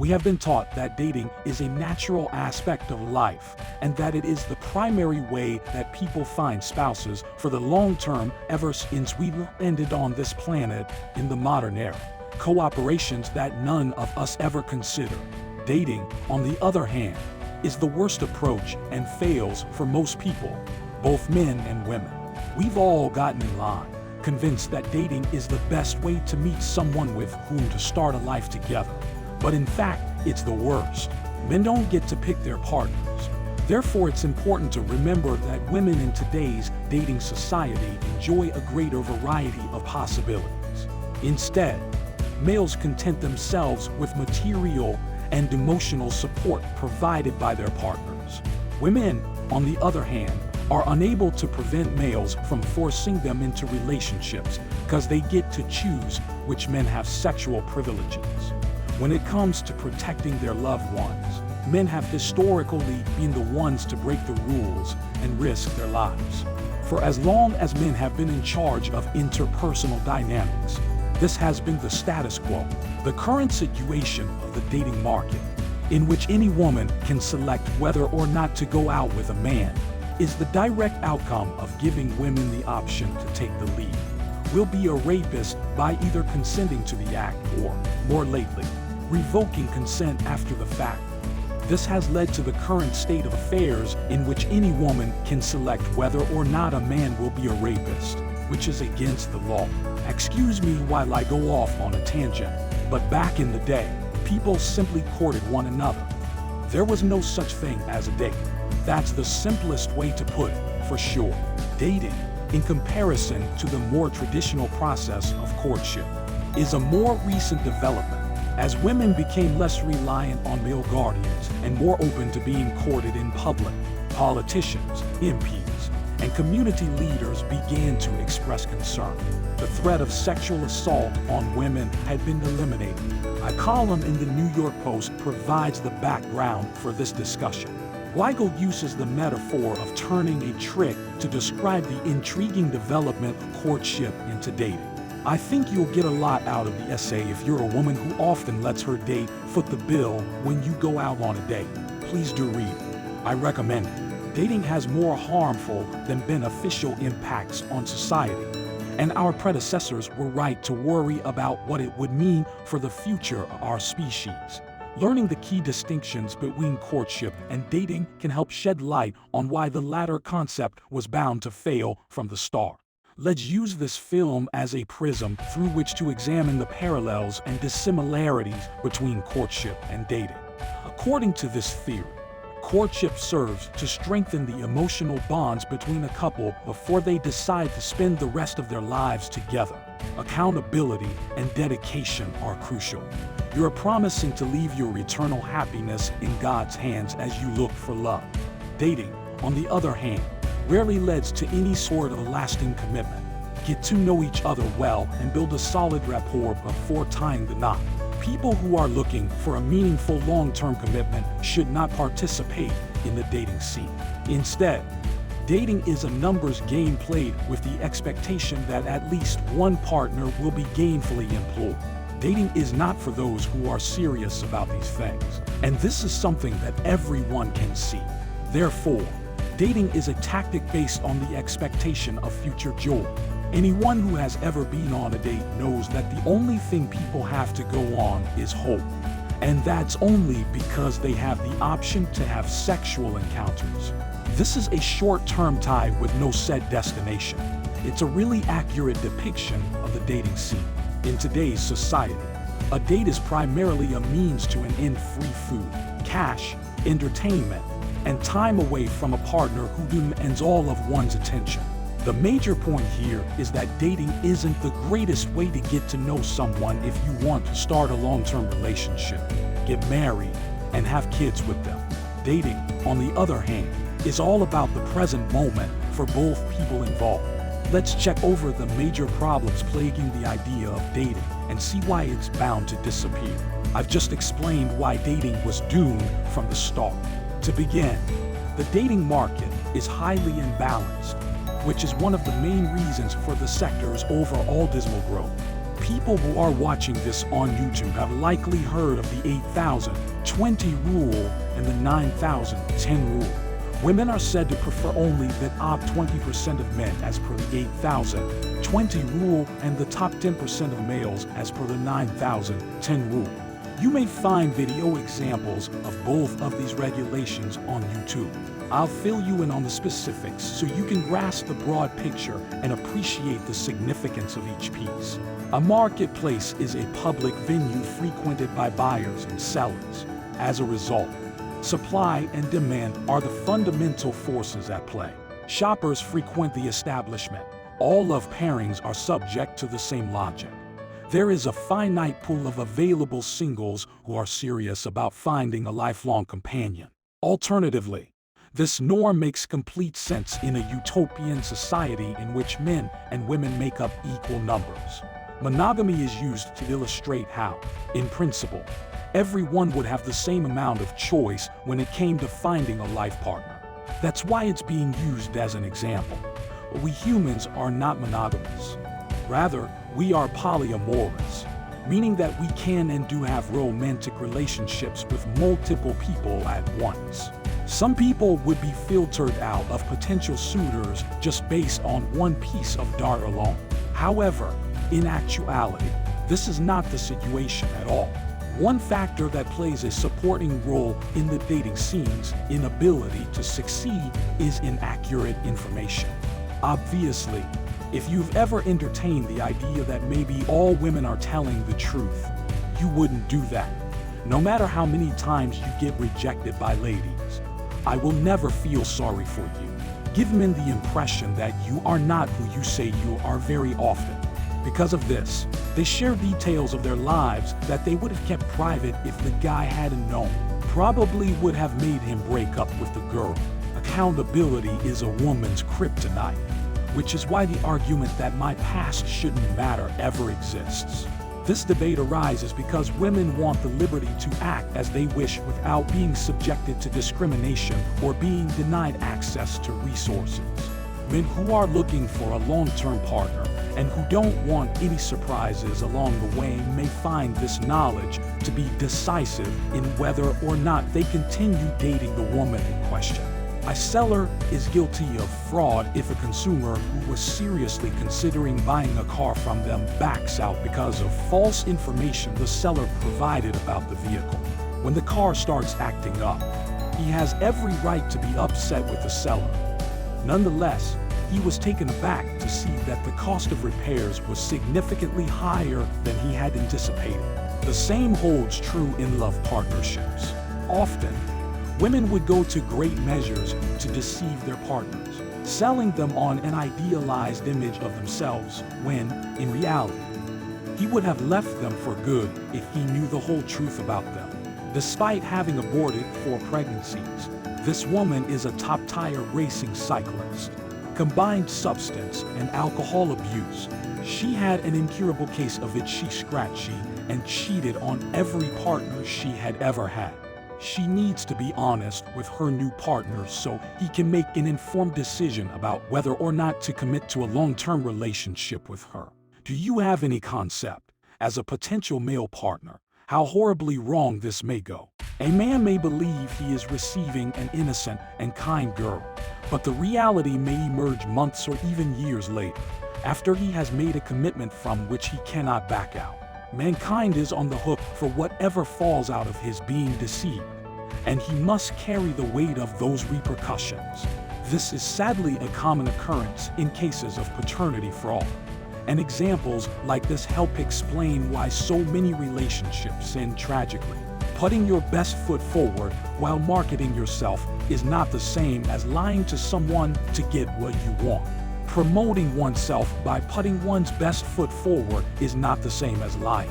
We have been taught that dating is a natural aspect of life, and that it is the primary way that people find spouses for the long term ever since we landed on this planet in the modern era. Cooperations that none of us ever consider. Dating, on the other hand, is the worst approach and fails for most people, both men and women. We've all gotten in line, convinced that dating is the best way to meet someone with whom to start a life together. But in fact, it's the worst. Men don't get to pick their partners. Therefore, it's important to remember that women in today's dating society enjoy a greater variety of possibilities. Instead, males content themselves with material and emotional support provided by their partners. Women, on the other hand, are unable to prevent males from forcing them into relationships because they get to choose which men have sexual privileges. When it comes to protecting their loved ones, men have historically been the ones to break the rules and risk their lives. For as long as men have been in charge of interpersonal dynamics, this has been the status quo. The current situation of the dating market, in which any woman can select whether or not to go out with a man, is the direct outcome of giving women the option to take the lead. Will be a rapist by either consenting to the act or, more lately, revoking consent after the fact. This has led to the current state of affairs in which any woman can select whether or not a man will be a rapist, which is against the law. Excuse me while I go off on a tangent, but back in the day, people simply courted one another. There was no such thing as a date. That's the simplest way to put it, for sure. Dating, in comparison to the more traditional process of courtship, is a more recent development, as women became less reliant on male guardians and more open to being courted in public. Politicians, MPs, and community leaders began to express concern. The threat of sexual assault on women had been eliminated. A column in the New York Post provides the background for this discussion. Weigel uses the metaphor of turning a trick to describe the intriguing development of courtship into dating. I think you'll get a lot out of the essay if you're a woman who often lets her date foot the bill when you go out on a date. Please do read it. I recommend it. Dating has more harmful than beneficial impacts on society, and our predecessors were right to worry about what it would mean for the future of our species. Learning the key distinctions between courtship and dating can help shed light on why the latter concept was bound to fail from the start. Let's use this film as a prism through which to examine the parallels and dissimilarities between courtship and dating. According to this theory, courtship serves to strengthen the emotional bonds between a couple before they decide to spend the rest of their lives together. Accountability and dedication are crucial. You're promising to leave your eternal happiness in God's hands as you look for love. Dating, on the other hand, rarely leads to any sort of lasting commitment. Get to know each other well and build a solid rapport before tying the knot. People who are looking for a meaningful long-term commitment should not participate in the dating scene. Instead, dating is a numbers game played with the expectation that at least one partner will be gainfully employed. Dating is not for those who are serious about these things, and this is something that everyone can see. Therefore, dating is a tactic based on the expectation of future joy. Anyone who has ever been on a date knows that the only thing people have to go on is hope. And that's only because they have the option to have sexual encounters. This is a short-term tie with no set destination. It's a really accurate depiction of the dating scene. In today's society, a date is primarily a means to an end: free food, cash, entertainment, and time away from a partner who demands all of one's attention. The major point here is that dating isn't the greatest way to get to know someone if you want to start a long-term relationship, get married, and have kids with them. Dating, on the other hand, is all about the present moment for both people involved. Let's check over the major problems plaguing the idea of dating and see why it's bound to disappear. I've just explained why dating was doomed from the start. To begin, the dating market is highly imbalanced, which is one of the main reasons for the sector's overall dismal growth. people who are watching this on YouTube have likely heard of the 8,020 rule and the 9,010 rule. Women are said to prefer only the top 20% of men as per the 8,020 rule and the top 10% of males as per the 9,010 rule. You may find video examples of both of these regulations on YouTube. I'll fill you in on the specifics so you can grasp the broad picture and appreciate the significance of each piece. A marketplace is a public venue frequented by buyers and sellers. As a result, supply and demand are the fundamental forces at play. Shoppers frequent the establishment. All love pairings are subject to the same logic. There is a finite pool of available singles who are serious about finding a lifelong companion. Alternatively, this norm makes complete sense in a utopian society in which men and women make up equal numbers. Monogamy is used to illustrate how, in principle, everyone would have the same amount of choice when it came to finding a life partner. That's why it's being used as an example. We humans are not monogamous. Rather, we are polyamorous, meaning that we can and do have romantic relationships with multiple people at once. Some people would be filtered out of potential suitors just based on one piece of data alone. However, in actuality, this is not the situation at all. One factor that plays a supporting role in the dating scene's inability to succeed is inaccurate information. Obviously, if you've ever entertained the idea that maybe all women are telling the truth, you wouldn't do that. No matter how many times you get rejected by ladies, I will never feel sorry for you. Give men the impression that you are not who you say you are very often. Because of this, they share details of their lives that they would have kept private if the guy hadn't known. Probably would have made him break up with the girl. Accountability is a woman's kryptonite, which is why the argument that my past shouldn't matter ever exists. This debate arises because women want the liberty to act as they wish without being subjected to discrimination or being denied access to resources. Men who are looking for a long-term partner and who don't want any surprises along the way may find this knowledge to be decisive in whether or not they continue dating the woman in question. A seller is guilty of fraud if a consumer who was seriously considering buying a car from them backs out because of false information the seller provided about the vehicle. When the car starts acting up, he has every right to be upset with the seller. Nonetheless, he was taken aback to see that the cost of repairs was significantly higher than he had anticipated. The same holds true in love partnerships. Often, women would go to great measures to deceive their partners, selling them on an idealized image of themselves when, in reality, he would have left them for good if he knew the whole truth about them. Despite having aborted 4 pregnancies, this woman is a top-tier racing cyclist. Combined substance and alcohol abuse, she had an incurable case of itchy-scratchy and cheated on every partner she had ever had. She needs to be honest with her new partner so he can make an informed decision about whether or not to commit to a long-term relationship with her. Do you have any concept, as a potential male partner, how horribly wrong this may go? A man may believe he is receiving an innocent and kind girl, but the reality may emerge months or even years later, after he has made a commitment from which he cannot back out. Mankind is on the hook for whatever falls out of his being deceived, and he must carry the weight of those repercussions. This is sadly a common occurrence in cases of paternity fraud, and examples like this help explain why so many relationships end tragically. Putting your best foot forward while marketing yourself is not the same as lying to someone to get what you want. Promoting oneself by putting one's best foot forward is not the same as lying.